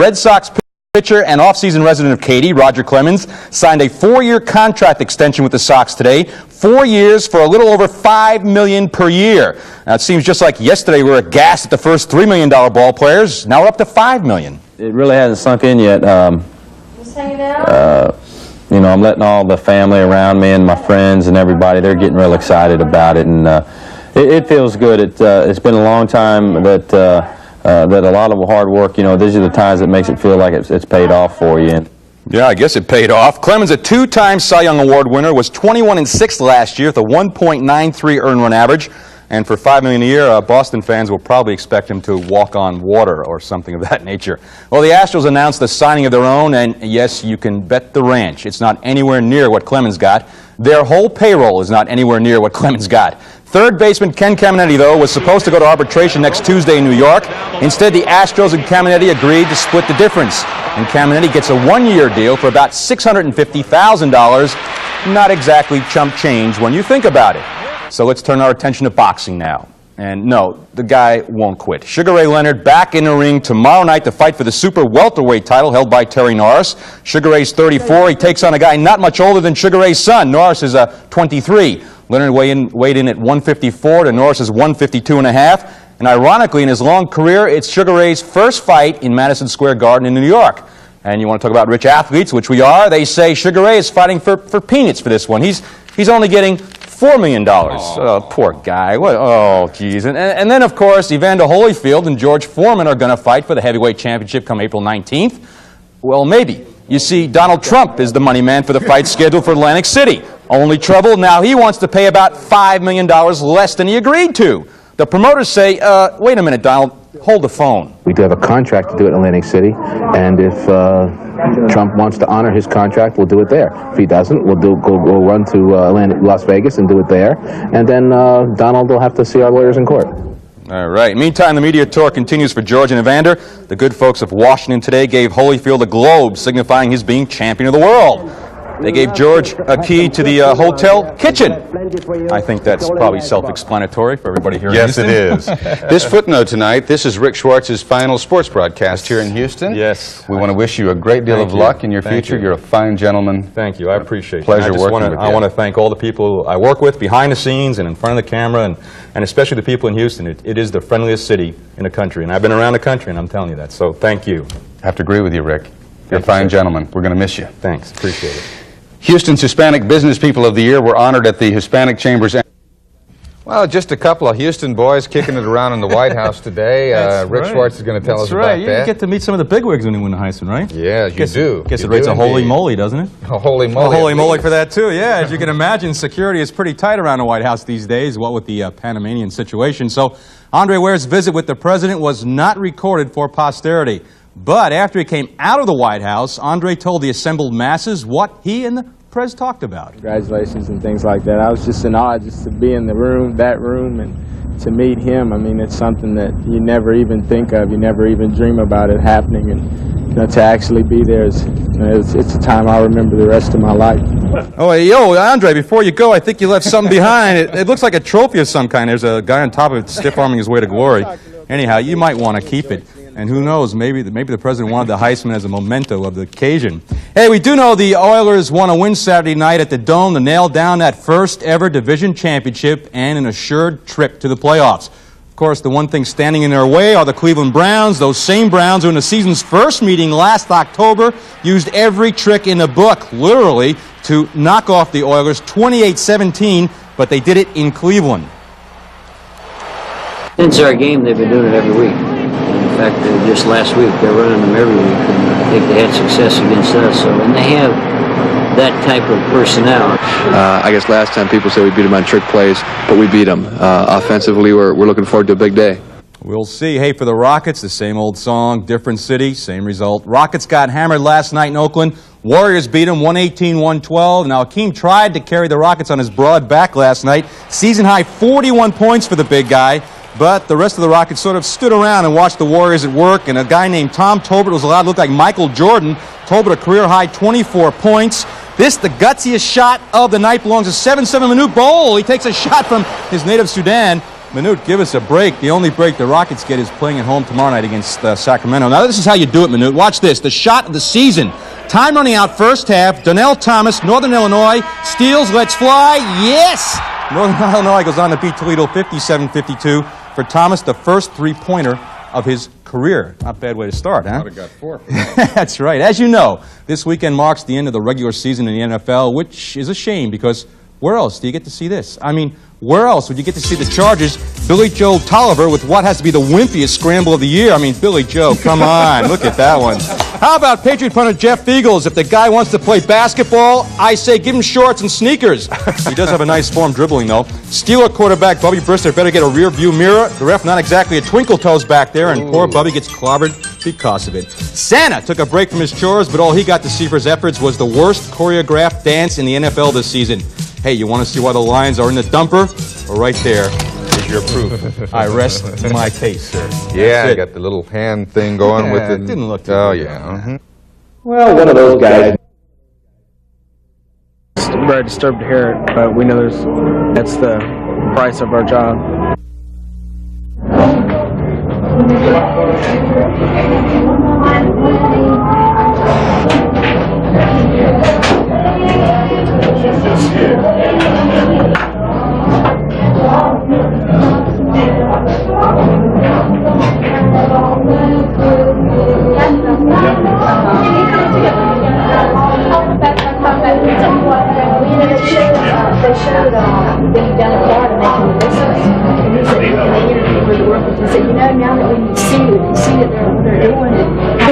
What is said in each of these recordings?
Red Sox pitcher and offseason resident of Katy, Roger Clemens, signed a 4-year contract extension with the Sox today. 4 years for a little over $5 million per year. Now, it seems just like yesterday we were aghast at the first $3 million ball players. Now we're up to $5 million. It really hasn't sunk in yet. Just hanging out? You know, I'm letting all the family around me and my friends and everybody, they're getting real excited about it, and it feels good. It's been a long time that a lot of hard work, you know, these are the times that makes it feel like it's paid off for you. Yeah, I guess it paid off. Clemens, a 2-time Cy Young Award winner, was 21-6 last year with a 1.93 earned run average. And for $5 million a year, Boston fans will probably expect him to walk on water or something of that nature. Well, the Astros announced the signing of their own, and yes, you can bet the ranch. It's not anywhere near what Clemens got. Their whole payroll is not anywhere near what Clemens got. Third baseman Ken Caminetti, though, was supposed to go to arbitration next Tuesday in New York. Instead, the Astros and Caminetti agreed to split the difference. And Caminetti gets a 1-year deal for about $650,000. Not exactly chump change when you think about it. So let's turn our attention to boxing now. And no, the guy won't quit. Sugar Ray Leonard back in the ring tomorrow night to fight for the super welterweight title held by Terry Norris. Sugar Ray's 34. He takes on a guy not much older than Sugar Ray's son. Norris is 23. Leonard weighed in at 154 to Norris's 152.5. And ironically, in his long career, it's Sugar Ray's first fight in Madison Square Garden in New York. And you want to talk about rich athletes, which we are. They say Sugar Ray is fighting for peanuts for this one. He's only getting $4 million. Oh, poor guy. What? Oh, geez. And then, of course, Evander Holyfield and George Foreman are going to fight for the heavyweight championship come April 19th. Well, maybe. You see, Donald Trump is the money man for the fight scheduled for Atlantic City. Only trouble, now he wants to pay about $5 million less than he agreed to. The promoters say, wait a minute, Donald, hold the phone. We do have a contract to do it in Atlantic City, and if Trump wants to honor his contract, we'll do it there. If he doesn't, we'll go run to Las Vegas and do it there, and then Donald will have to see our lawyers in court. All right. Meantime, the media tour continues for George and Evander. The good folks of Washington today gave Holyfield a globe signifying his being champion of the world. They gave George a key to the hotel kitchen. I think that's probably self-explanatory for everybody here in Houston. Yes, it is. This footnote tonight, this is Rick Schwartz's final sports broadcast here in Houston. Yes. We want to wish you a great deal of luck in your future. You're a fine gentleman. Thank you. I appreciate it. Pleasure working with you. I want to thank all the people I work with behind the scenes and in front of the camera, and especially the people in Houston. It is the friendliest city in the country, and I've been around the country, and I'm telling you that. So thank you. I have to agree with you, Rick. You're a fine gentleman. We're going to miss you. Thanks. Appreciate it. Houston's Hispanic Business People of the Year were honored at the Hispanic Chamber's. Well, just a couple of Houston boys kicking it around in the White House today. Rick Schwartz is going to tell us about that. You get to meet some of the bigwigs when you win the Heisman, right? Yeah, you do. Guess it rates a holy moly, doesn't it? A holy moly. A holy moly for that, too. Yeah, as you can imagine, security is pretty tight around the White House these days, what with the Panamanian situation. So Andre Ware's visit with the president was not recorded for posterity. But after he came out of the White House, Andre told the assembled masses what he and the Prez talked about. Congratulations and things like that. I was just in awe just to be in the room, that room, and to meet him. I mean, it's something that you never even think of. You never even dream about it happening. And to actually be there is, it's a time I'll remember the rest of my life. Oh, hey, yo, Andre, before you go, I think you left something behind. It looks like a trophy of some kind. There's a guy on top of it stiff-arming his way to glory. Anyhow, you might want to keep it. And who knows, maybe the president wanted the Heisman as a memento of the occasion. Hey, we do know the Oilers won a win Saturday night at the Dome to nail down that first ever division championship and an assured trip to the playoffs. Of course, the one thing standing in their way are the Cleveland Browns. Those same Browns who in the season's first meeting last October used every trick in the book, literally, to knock off the Oilers 28-17, but they did it in Cleveland. It's our game. They've been doing it every week. In fact, just last week, they're running them every week, and I think they had success against us. So, and they have that type of personnel. I guess last time people said we beat them on trick plays, but we beat them. Offensively, we're looking forward to a big day. We'll see. Hey, for the Rockets, the same old song, different city, same result. Rockets got hammered last night in Oakland. Warriors beat them 118-112. Now, Akeem tried to carry the Rockets on his broad back last night. Season-high 41 points for the big guy. But the rest of the Rockets sort of stood around and watched the Warriors at work, and a guy named Tom Tolbert was allowed to look like Michael Jordan. Tolbert a career-high 24 points. This, the gutsiest shot of the night, belongs to 7-7 Manute Bol. He takes a shot from his native Sudan. Manute, give us a break. The only break the Rockets get is playing at home tomorrow night against Sacramento. Now, this is how you do it, Manute. Watch this. The shot of the season. Time running out first half. Donnell Thomas, Northern Illinois, steals, lets fly. Yes! Northern Illinois goes on to beat Toledo 57-52. For Thomas, the first three-pointer of his career. Not a bad way to start, huh? I'd have got 4. That's right. As you know, this weekend marks the end of the regular season in the NFL, which is a shame because where else do you get to see this? I mean, where else would you get to see the Chargers, Billy Joe Tolliver, with what has to be the wimpiest scramble of the year? I mean, Billy Joe, come on, look at that one. How about Patriot punter Jeff Eagles? If the guy wants to play basketball, I say give him shorts and sneakers. He does have a nice form dribbling, though. Steeler quarterback Bubby Brister better get a rear view mirror. The ref not exactly a twinkle toes back there, and poor Bubby gets clobbered because of it. Santa took a break from his chores, but all he got to see for his efforts was the worst choreographed dance in the NFL this season. Hey, you want to see why the Lions are in the dumper? Well, right there is your proof. I rest my case, sir. Yeah, I got the little hand thing going with it. It didn't look too Oh, good. yeah. Well, one of those guys. Very disturbed to hear it, but we know that's the price of our job.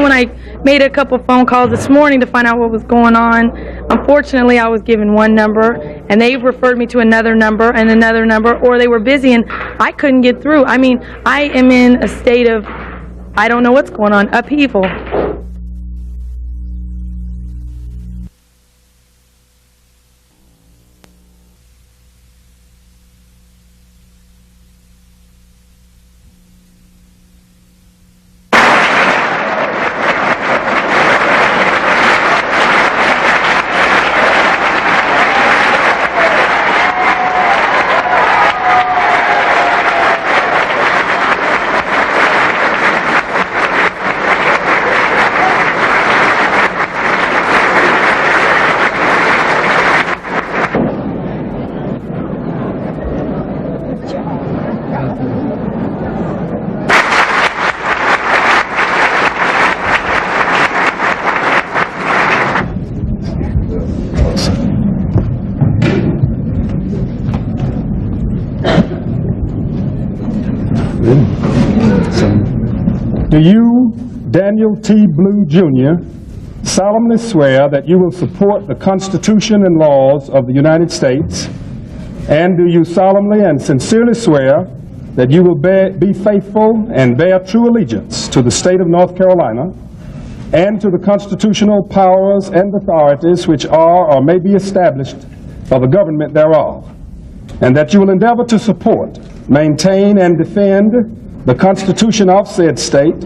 When I made a couple phone calls this morning to find out what was going on, unfortunately I was given one number and they referred me to another number and another number, or they were busy and I couldn't get through. I mean, I am in a state of, I don't know what's going on, upheaval. Do you, Daniel T. Blue, Jr., solemnly swear that you will support the Constitution and laws of the United States, and do you solemnly and sincerely swear that you will be faithful and bear true allegiance to the state of North Carolina and to the constitutional powers and authorities which are or may be established for the government thereof, and that you will endeavor to support, maintain, and defend the Constitution of said state,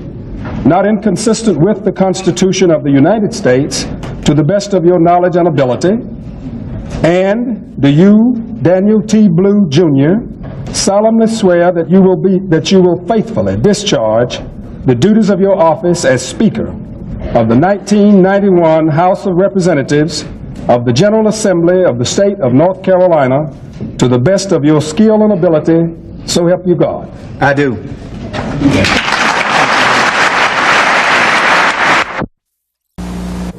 not inconsistent with the Constitution of the United States, to the best of your knowledge and ability? And do you, Daniel T. Blue, Jr., solemnly swear that you will faithfully discharge the duties of your office as Speaker of the 1991 House of Representatives of the General Assembly of the State of North Carolina to the best of your skill and ability, so help you God? I do.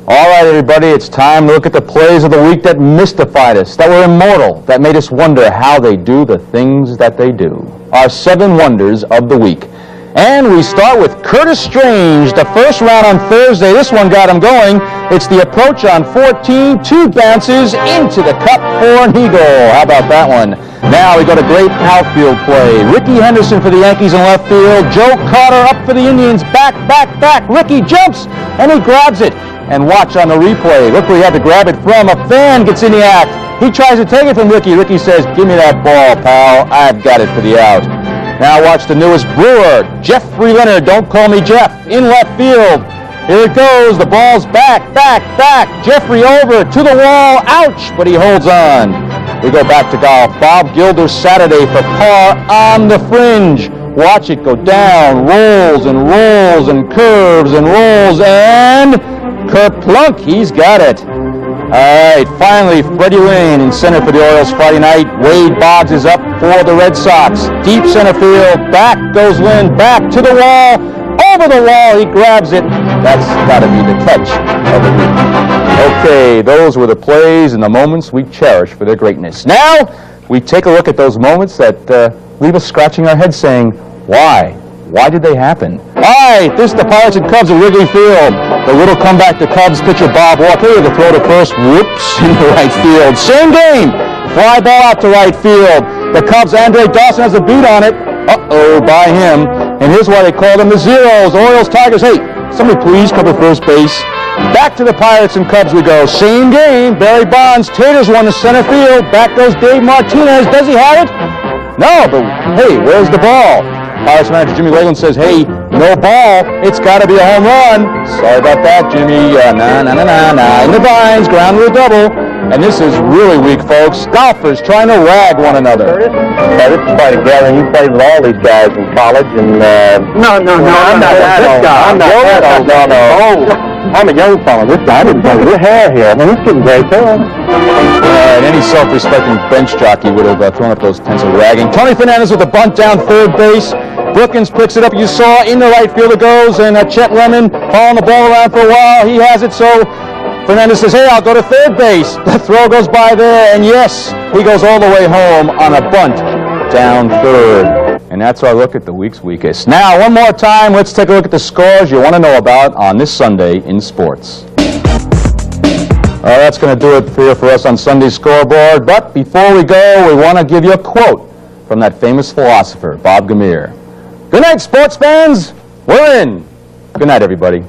All right, everybody, it's time to look at the plays of the week that mystified us, that were immortal, that made us wonder how they do the things that they do. Our 7 wonders of the week. And we start with Curtis Strange, the first round on Thursday. This one got him going. It's the approach on 14, 2 bounces into the cup for an eagle. How about that one? Now we go to great outfield play. Ricky Henderson for the Yankees in left field. Joe Carter up for the Indians. Back, back, back. Ricky jumps, and he grabs it. And watch on the replay. Look where he had to grab it from. A fan gets in the act. He tries to take it from Ricky. Ricky says, give me that ball, pal. I've got it for the out. Now watch the newest Brewer, Jeffrey Leonard, don't call me Jeff, in left field. Here it goes, the ball's back, back, back. Jeffrey over to the wall, ouch, but he holds on. We go back to golf. Bob Gilder Saturday for par on the fringe. Watch it go down, rolls and rolls and curves and rolls, and kerplunk, he's got it. All right, finally, Freddie Lynn in center for the Orioles Friday night. Wade Boggs is up for the Red Sox. Deep center field, back goes Lynn, back to the wall, over the wall, he grabs it. That's got to be the catch of the week. Okay, those were the plays and the moments we cherish for their greatness. Now, we take a look at those moments that leave us scratching our heads saying, why? Why did they happen? All right, this is the Pirates and Cubs at Wrigley Field. The little comeback to Cubs pitcher Bob Walker, the throw to first, whoops, into right field. Same game, fly ball out to right field. The Cubs, Andre Dawson has a beat on it. Uh-oh, by him. And here's why they call them the Zeros. Orioles, Tigers, hey, somebody please cover first base. Back to the Pirates and Cubs we go. Same game, Barry Bonds, Taters won the center field. Back goes Dave Martinez. Does he have it? No, but hey, where's the ball? Pirates manager Jimmy Leyland says, hey, no ball. It's got to be a home run. Sorry about that, Jimmy. Nah. In the vines, ground rule double. And this is really weak, folks. Golfers trying to rag one another. This is quite a gathering. You played with all these guys in college, and no, I'm not that guy. I'm not that old. No. I'm a young fellow. This guy didn't play with your hair here. I mean, this getting great, too. Any self-respecting bench jockey would have thrown up those pencil ragging. Tony Fernandez with the bunt down third base. Brookins picks it up. You saw in the right field it goes, and Chet Lemon hauling the ball around for a while. He has it, so Fernandez says, hey, I'll go to third base. The throw goes by there, and yes, he goes all the way home on a bunt down third. And that's our look at the week's weakest. Now, one more time, let's take a look at the scores you want to know about on this Sunday in sports. That's going to do it here for us on Sunday's scoreboard. But before we go, we want to give you a quote from that famous philosopher, Bob Gamere. Good night, sports fans. We're in. Good night, everybody.